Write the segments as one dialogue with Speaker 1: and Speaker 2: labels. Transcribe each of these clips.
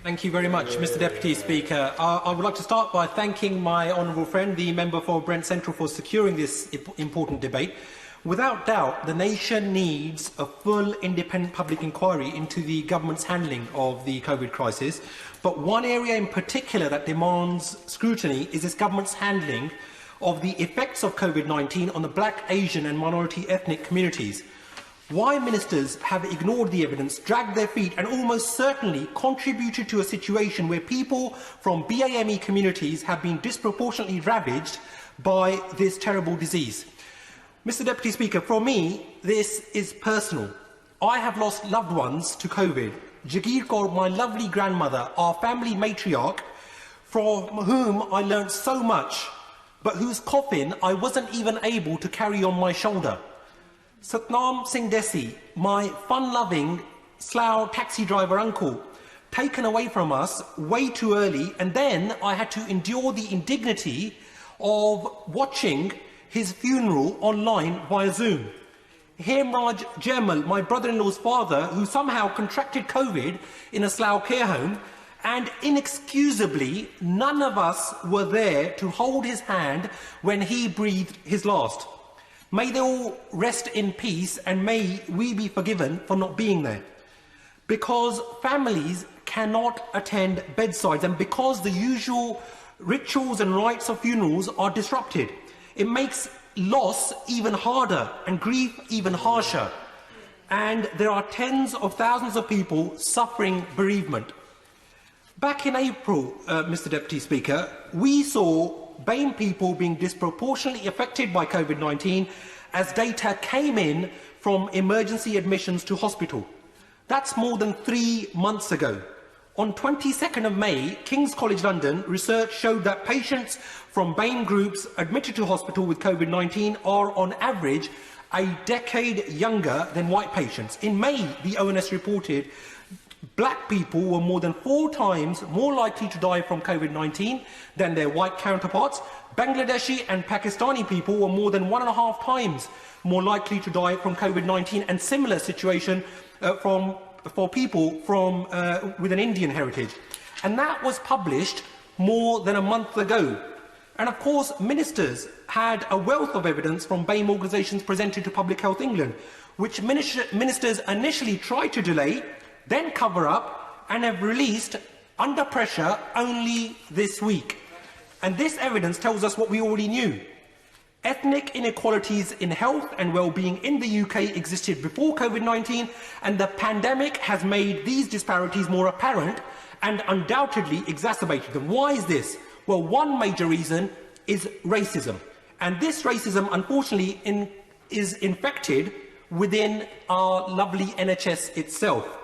Speaker 1: Thank you very much, Mr Deputy Speaker. I would like to start by thanking my honourable friend, the member for Brent Central, for securing this important debate. Without doubt, the nation needs a full independent public inquiry into the government's handling of the COVID crisis. But one area in particular that demands scrutiny is this government's handling of the effects of COVID-19 on the Black, Asian and minority ethnic communities. Why ministers have ignored the evidence, dragged their feet and almost certainly contributed to a situation where people from BAME communities have been disproportionately ravaged by this terrible disease. Mr Deputy Speaker, for me, this is personal. I have lost loved ones to COVID. Jagir Kaur, my lovely grandmother, our family matriarch, from whom I learnt so much, but whose coffin I wasn't even able to carry on my shoulder. Satnam Singh Desi, my fun-loving Slough taxi driver uncle, taken away from us way too early, and then I had to endure the indignity of watching his funeral online via Zoom. Hemraj Jamal, my brother-in-law's father, who somehow contracted COVID in a Slough care home, and inexcusably, none of us were there to hold his hand when he breathed his last. May they all rest in peace, and may we be forgiven for not being there. Because families cannot attend bedsides, and because the usual rituals and rites of funerals are disrupted, it makes loss even harder and grief even harsher. And there are tens of thousands of people suffering bereavement. Back in April, Mr Deputy Speaker, we saw BAME people being disproportionately affected by COVID-19 as data came in from emergency admissions to hospital. That's more than 3 months ago. On 22nd of May, King's College London research showed that patients from BAME groups admitted to hospital with COVID-19 are on average a decade younger than white patients. In May, the ONS reported black people were more than 4 times more likely to die from COVID-19 than their white counterparts. Bangladeshi and Pakistani people were more than 1.5 times more likely to die from COVID-19, and similar situation for people from with an Indian heritage. And that was published more than a month ago. And of course, ministers had a wealth of evidence from BAME organisations presented to Public Health England, which ministers initially tried to delay, then cover up, and have released under pressure only this week. And this evidence tells us what we already knew. Ethnic inequalities in health and well-being in the UK existed before COVID-19, and the pandemic has made these disparities more apparent and undoubtedly exacerbated them. Why is this? Well, one major reason is racism. And this racism, unfortunately, is infected within our lovely NHS itself.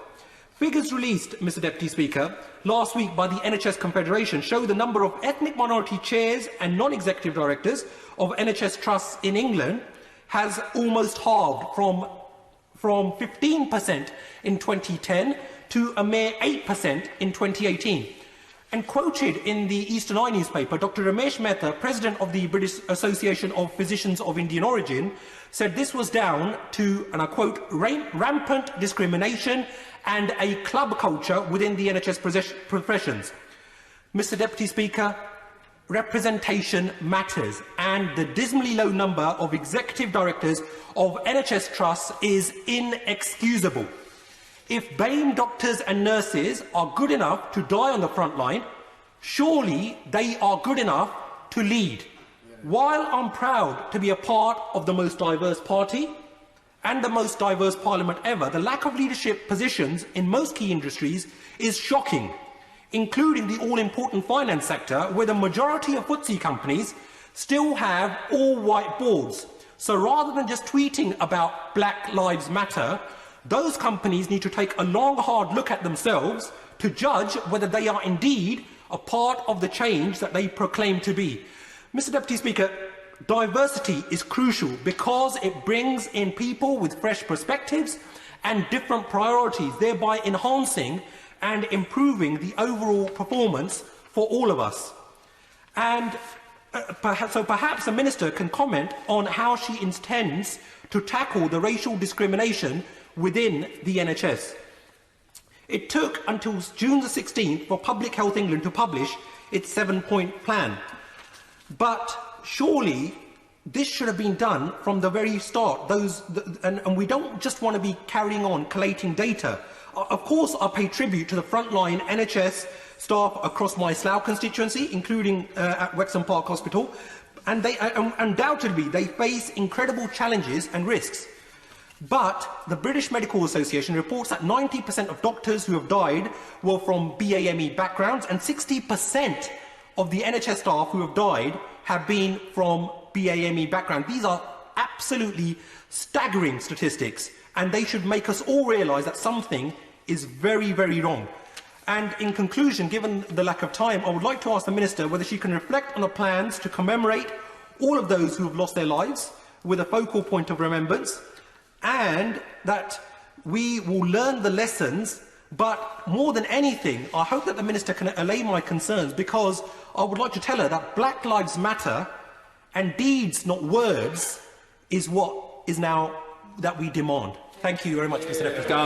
Speaker 1: Figures released, Mr Deputy Speaker, last week by the NHS Confederation show the number of ethnic minority chairs and non-executive directors of NHS trusts in England has almost halved from 15% in 2010 to a mere 8% in 2018. And quoted in the Eastern Eye newspaper, Dr Ramesh Mehta, president of the British Association of Physicians of Indian Origin, said this was down to, and I quote, rampant discrimination and a club culture within the NHS professions. Mr Deputy Speaker, representation matters, and the dismally low number of executive directors of NHS trusts is inexcusable. If BAME doctors and nurses are good enough to die on the front line, surely they are good enough to lead. While I'm proud to be a part of the most diverse party and the most diverse parliament ever, the lack of leadership positions in most key industries is shocking, including the all-important finance sector, where the majority of FTSE companies still have all-white boards. So rather than just tweeting about Black Lives Matter, those companies need to take a long, hard look at themselves to judge whether they are indeed a part of the change that they proclaim to be. Mr Deputy Speaker, diversity is crucial because it brings in people with fresh perspectives and different priorities, thereby enhancing and improving the overall performance for all of us. And perhaps a minister can comment on how she intends to tackle the racial discrimination within the NHS. It took until June the 16th for Public Health England to publish its 7-point plan. But surely this should have been done from the very start. And we don't just want to be carrying on collating data. Of course, I pay tribute to the frontline NHS staff across my Slough constituency, including at Wexham Park Hospital, and they undoubtedly they face incredible challenges and risks. But the British Medical Association reports that 90% of doctors who have died were from BAME backgrounds, and 60% of the NHS staff who have died have been from BAME background. These are absolutely staggering statistics, and they should make us all realise that something is very, very wrong. And in conclusion, given the lack of time, I would like to ask the Minister whether she can reflect on the plans to commemorate all of those who have lost their lives with a focal point of remembrance, and that we will learn the lessons. But more than anything, I hope that the Minister can allay my concerns, because I would like to tell her that Black Lives Matter and deeds, not words, is what is now that we demand. Thank you very much, Mr. Deputy.